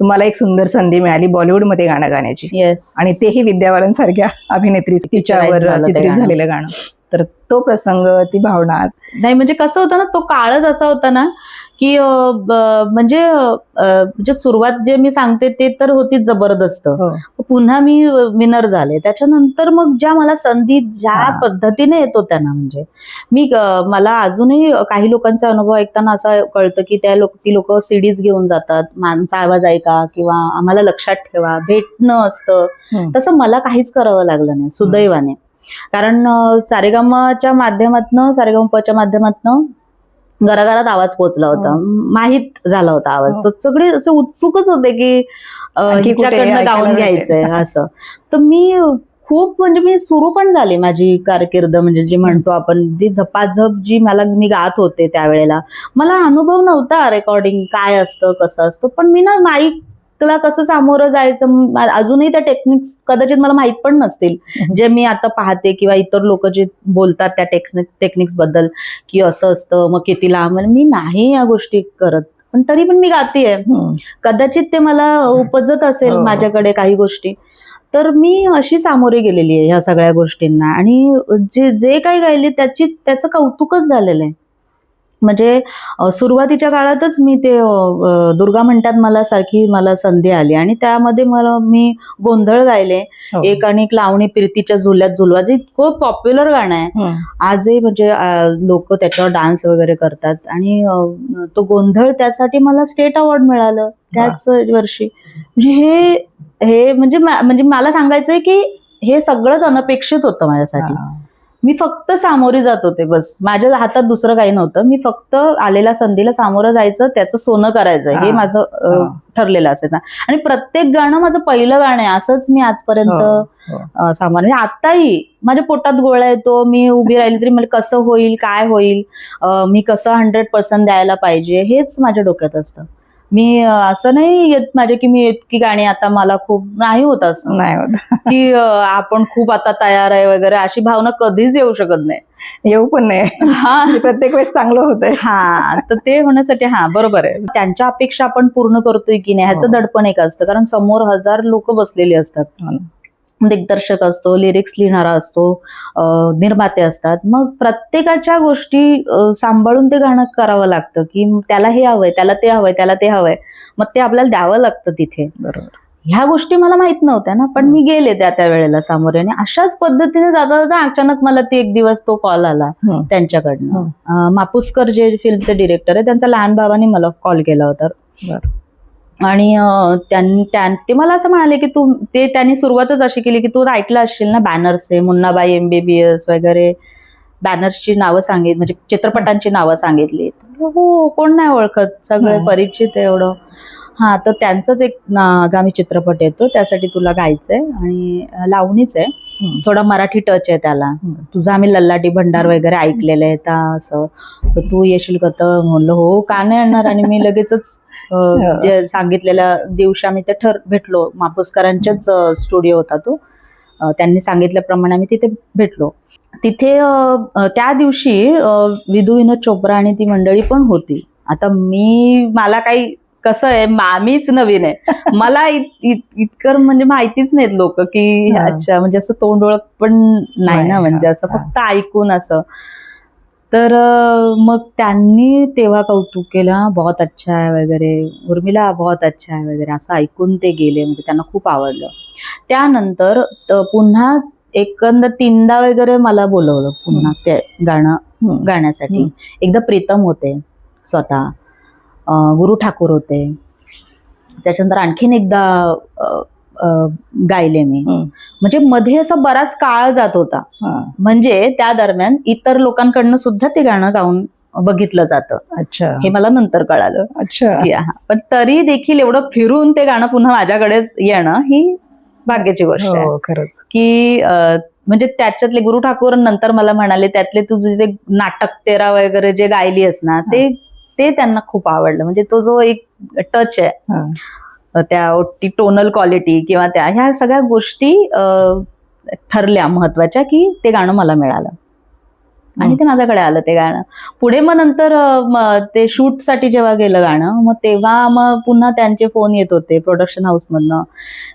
तुम्हाला एक सुंदर संधी मिळाली बॉलिवूडमध्ये गाणं गाण्याची. येस. आणि तेही विद्या बालन सारख्या अभिनेत्री तिच्यावर झालं ते चित्रित गाणं. झालेलं गाणं. तर तो प्रसंग, ती भावना. नाही म्हणजे कसं होतं ना, तो काळच असा होता ना की म्हणजे सुरुवात जे मी सांगते ते तर होती जबरदस्त. हो. पुन्हा मी विनर झाले. त्याच्यानंतर मग ज्या मला संधी ज्या हा. पद्धतीने येत होत्या ना, म्हणजे मला अजूनही काही लोकांचा अनुभव ऐकताना असं कळतं की ती लोक सीडीज घेऊन जातात, माणसा आवाज ऐका किंवा आम्हाला लक्षात ठेवा, भेटणं असतं. तसं मला काहीच करावं लागलं नाही सुदैवाने. कारण सारेगमच्या माध्यमातनं, सारेगमपच्या माध्यमातनं घराघरात आवाज पोहोचला होता, माहीत झाला होता आवाज. तर सगळे असे उत्सुकच होते की हिच्याकडनं गाऊन घ्यायचंय असं. तर मी खूप म्हणजे मी सुरू पण झाली माझी कारकीर्द, म्हणजे जी म्हणतो आपण ती झपाझप जी मी गात होते त्यावेळेला. मला अनुभव नव्हता रेकॉर्डिंग काय असतं कसं असतं, पण मी ना माईकला कसं सामोरं जायचं अजूनही त्या टेक्निक्स कदाचित मला माहित पण नसतील, जे मी आता पाहते किंवा इतर लोक जे बोलतात त्या टेक्निक्स बद्दल की असं असतं मग किती लांब. मी नाही या गोष्टी करत, पण तरी पण मी गातीये. कदाचित ते मला उपजत असेल माझ्याकडे काही गोष्टी. तर मी अशी सामोरी गेलेली आहे ह्या सगळ्या गोष्टींना, आणि जे काही गायले त्याचं कौतुकच झालेलं आहे. म्हणजे सुरुवातीच्या काळातच मी ते दुर्गा म्हणतात मला संधी आली, आणि त्यामध्ये मी गोंधळ गायले एक, आणि एक लावणी फिरतीच्या झुल्यात झुलवा, जे खूप पॉप्युलर गाणं आहे आजही. म्हणजे लोक त्याच्यावर डान्स वगैरे करतात, आणि तो गोंधळ त्यासाठी मला स्टेट अवॉर्ड मिळालं त्याच वर्षी. म्हणजे हे म्हणजे मला सांगायचंय की हे सगळंच अनपेक्षित होतं माझ्यासाठी. मी फक्त सामोरी जात होते, बस. माझ्या हातात दुसरं काही नव्हतं. मी फक्त आलेल्या संधीला सामोरं जायचं, त्याचं सोनं करायचं, हे माझं ठरलेलं असायचं. आणि प्रत्येक गाणं माझं पहिलं गाणं आहे असंच मी आजपर्यंत सामान्य. आताही माझ्या पोटात गोळा येतो, मी उभी राहिली तरी मला कसं होईल, काय होईल, मी कसं 100% द्यायला पाहिजे, हेच माझ्या डोक्यात असतं. मी असं नाही येत माझे की मी इतकी गाणी आता मला खूप नाही होत, असं नाही होत की आपण खूप आता तयार आहे वगैरे, अशी भावना कधीच येऊ शकत नाही, येऊ पण नाही. प्रत्येक वेळेस चांगलं होतंय. तर ते होण्यासाठी बरोबर आहे, त्यांच्या अपेक्षा आपण पूर्ण करतोय की नाही ह्याचं दडपण एक असतं. कारण समोर 1000 लोक बसलेली असतात, दिग्दर्शक असतो, लिरिक्स लिहिणारा असतो, निर्माते असतात. मग प्रत्येकाच्या गोष्टी सांभाळून ते गाणं करावं लागतं की त्याला हे हवंय, त्याला ते हवंय, त्याला ते हवंय, मग ते आपल्याला द्यावं लागतं तिथे. बरोबर. ह्या गोष्टी मला माहित नव्हत्या ना, पण मी गेले त्या वेळेला सामोरे. आणि अशाच पद्धतीने जाता जाता अचानक मला एक दिवस तो कॉल आला त्यांच्याकडनं. मापुसकर जे फिल्मचे डिरेक्टर आहे, त्यांच्या लहान भावाने मला कॉल केला होता. आणि ते मला असं म्हणाले की त्यांनी सुरुवातच अशी केली की तू ऐकलं असशील ना बॅनर्स आहे, मुन्नाबाई MBBS वगैरे, बॅनर्सची नावं सांगितली, म्हणजे चित्रपटांची नावं सांगितली. हो, कोण नाही ओळखत, सगळे परिचित आहे एवढं. तर त्यांचाच एक आगामी चित्रपट येतो, त्यासाठी तुला गायचंय, आणि लावणीच आहे, थोडा मराठी टच आहे त्याला. तुझा आम्ही लल्लाटी भंडार वगैरे ऐकलेलं आहे असं, तर तू येशील का? तर म्हणलं हो, का नाही येणार. आणि मी लगेचच जे सांगितलेल्या दिवशी आम्ही ते भेटलो. मापुसकरांच्याच स्टुडिओ होता तो. त्यांनी सांगितल्याप्रमाणे आम्ही तिथे भेटलो. तिथे त्या दिवशी विधू विनोद चोप्रा आणि ती मंडळी पण होती. आता मला काही कसं आहे, मीच नवीन आहे, मला इतकं म्हणजे माहितीच नाहीत लोक की अच्छा, म्हणजे असं तोंड ओळख पण नाही ना, म्हणजे असं फक्त ऐकून असं. तर मग त्यांनी तेव्हा कौतुक केलं, बहुत अच्छा आहे वगैरे, उर्मिला बहुत अच्छा आहे वगैरे, असं ऐकून ते गेले. म्हणजे त्यांना खूप आवडलं. त्यानंतर पुन्हा एकंदर 3दा वगैरे मला बोलवलं पुन्हा ते गाणं गाण्यासाठी. एकदा प्रीतम होते स्वतः, गुरु ठाकूर होते, त्याच्यानंतर आणखीन एकदा गायले मी. म्हणजे मध्ये असा बराच काळ जात होता, म्हणजे त्या दरम्यान इतर लोकांकडनं सुद्धा ते गाणं गाऊन बघितलं जातं. अच्छा, हे मला नंतर कळालं. अच्छा. पण तरी देखील एवढं फिरून ते गाणं पुन्हा माझ्याकडेच येणं ही भाग्याची गोष्ट आहे. खरंच. की म्हणजे त्याच्यातले गुरु ठाकूर नंतर मला म्हणाले, त्यातले तुझे जे नाटक तेरा वगैरे जे गायली आहेस ना, ते त्यांना खूप आवडलं. म्हणजे तो जो एक टच आहे, ती टोनल क्वालिटी किंवा ह्या सगळ्या गोष्टी ठरल्या महत्वाच्या की ते गाणं मला मिळालं. आणि ते माझ्याकडे आलं ते गाणं. पुढे मग नंतर ते शूटसाठी जेव्हा गेलं गाणं, मग तेव्हा मग पुन्हा त्यांचे फोन येत होते प्रोडक्शन हाऊसमधनं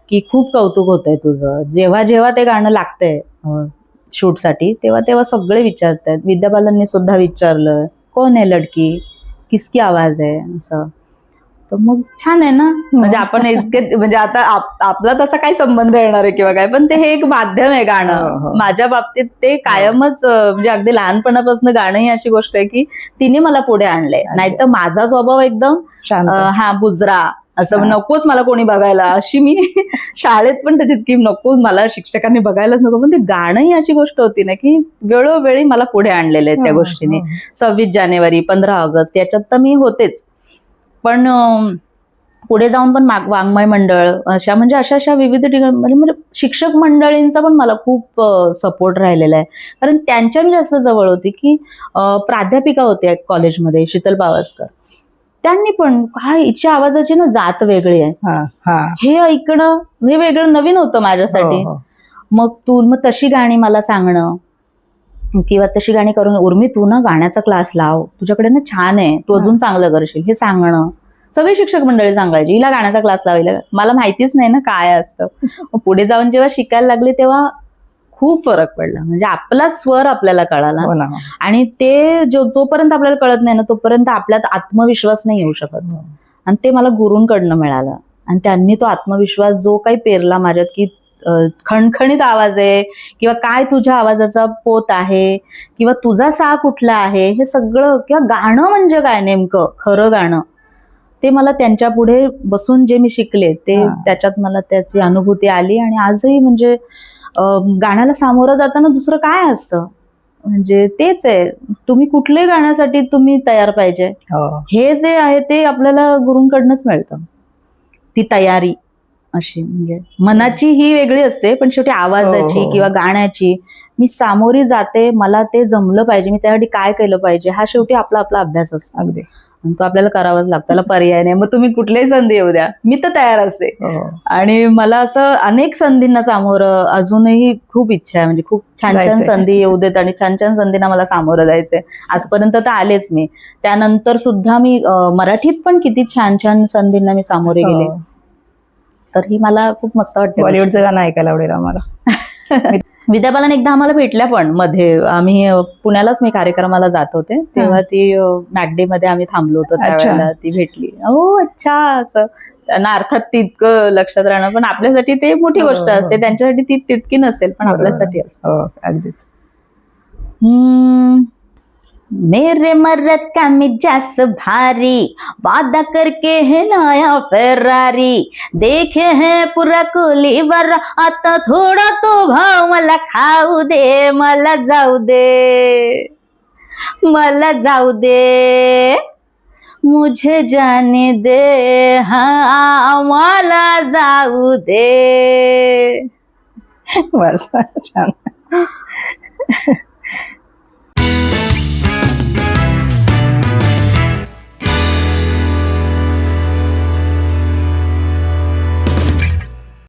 की खूप कौतुक होतंय तुझं. जेव्हा जेव्हा ते गाणं लागतंय शूटसाठी तेव्हा तेव्हा सगळे विचारतायत. विद्या बालनने सुद्धा विचारलं, कोण आहे लडकी, किसकी आवाज आहे, असं. तर मग छान आहे ना, म्हणजे आपण इतके, म्हणजे आता आपला तसा काही संबंध येणार आहे किंवा काय, पण ते हे एक माध्यम आहे गाणं. माझ्या बाबतीत ते कायमच, म्हणजे अगदी लहानपणापासून गाणं ही अशी गोष्ट आहे की तिने मला पुढे आणलंय. नाहीतर माझा स्वभाव एकदम बुजरा, असं नकोच मला कोणी बघायला, अशी मी शाळेत पण त्याची की नको मला शिक्षकांनी बघायलाच नको. पण ते गाणं ही अशी गोष्ट होती ना की वेळोवेळी मला पुढे आणलेलं आहे त्या गोष्टीने. 26 जानेवारी, 15 ऑगस्ट याच्यात तर मी होतेच, पण पुढे जाऊन पण वाङ्मय मंडळ अशा विविध ठिकाणी म्हणजे शिक्षक मंडळींचा पण मला खूप सपोर्ट राहिलेला आहे. कारण त्यांच्या मी जास्त जवळ होती की प्राध्यापिका होत्या कॉलेजमध्ये, शीतल पावसकर. त्यांनी पण काय हिच्या आवाजाची ना जात वेगळी आहे, हे ऐकणं हे वेगळं नवीन होतं माझ्यासाठी. मग तशी गाणी मला सांगणं किंवा तशी गाणी करून, उर्मी तू ना गाण्याचा क्लास लाव, तुझ्याकडे ना छान आहे, तू अजून चांगलं करशील, हे सांगणं. सगळे शिक्षक मंडळी सांगायची हिला गाण्याचा क्लास लावायला. मला माहितीच नाही ना काय असतं. पुढे जाऊन जेव्हा शिकायला लागले तेव्हा खूप फरक पडला. म्हणजे आपला स्वर आपल्याला कळाला, आणि ते जोपर्यंत आपल्याला कळत नाही ना तोपर्यंत आपल्यात आत्मविश्वास नाही येऊ शकत. आणि ते मला गुरूंकडनं मिळालं, आणि त्यांनी तो आत्मविश्वास जो काही पेरला माझ्यात की खणखणीत आवाज आहे, किंवा काय तुझ्या आवाजाचा पोत आहे, किंवा तुझा सा कुठला आहे, हे सगळं, किंवा गाणं म्हणजे काय नेमकं खरं गाणं, ते मला त्यांच्या पुढे बसून जे मी शिकले ते त्याच्यात मला त्याची अनुभूती आली. आणि आजही म्हणजे गाण्याला सामोरं जाताना दुसरं काय असतं, म्हणजे तेच आहे, तुम्ही कुठल्याही गाण्यासाठी तुम्ही तयार पाहिजे. हे जे आहे ते आपल्याला गुरूंकडनंच मिळतं, ती तयारी अशी. म्हणजे मनाची ही वेगळी असते, पण शेवटी आवाजाची किंवा गाण्याची मी सामोरी जाते, मला ते जमलं पाहिजे, मी त्यासाठी काय केलं पाहिजे, हा शेवटी आपला अभ्यास असतो. अगदी, तो आपल्याला करावाच लागतो, त्याला पर्याय नाही. मग तुम्ही कुठल्याही संधी येऊ द्या, मी तर तयार असते. आणि मला असं अनेक संधींना सामोरं अजूनही खूप इच्छा आहे, म्हणजे खूप छान छान संधी येऊ देत आणि छान छान संधींना मला सामोरं जायचंय. आजपर्यंत तर आलेच मी, त्यानंतर सुद्धा मी मराठीत पण किती छान छान संधींना मी सामोरे गेले. तर ही मला खूप मस्त वाटतं. बॉलिवूडचं गाणं ऐकायला आवडेल आम्हाला. विद्या बालन एकदा आम्हाला भेटल्या, पण मध्ये आम्ही पुण्यालाच मी कार्यक्रमाला जात होते तेव्हा ती मॅकडे मध्ये आम्ही थांबलो होतो, त्यावेळेला ती भेटली. हो अच्छा, असं त्यांना अर्थात तितकं लक्षात राहणं, पण आपल्यासाठी ते मोठी गोष्ट असते, त्यांच्यासाठी ती तितकी नसेल, पण आपल्यासाठी असते. अगदीच. मेरे मर्द का मिजाज भारी, वादा करके है नया फेरारी, देखे है पुरा कोलीवर, आता थोडा तो भाव मला खाऊ दे, मला जाऊ दे, मला जाऊ दे, मुझे जाने दे, हाँ मला जाऊ दे. बस छान.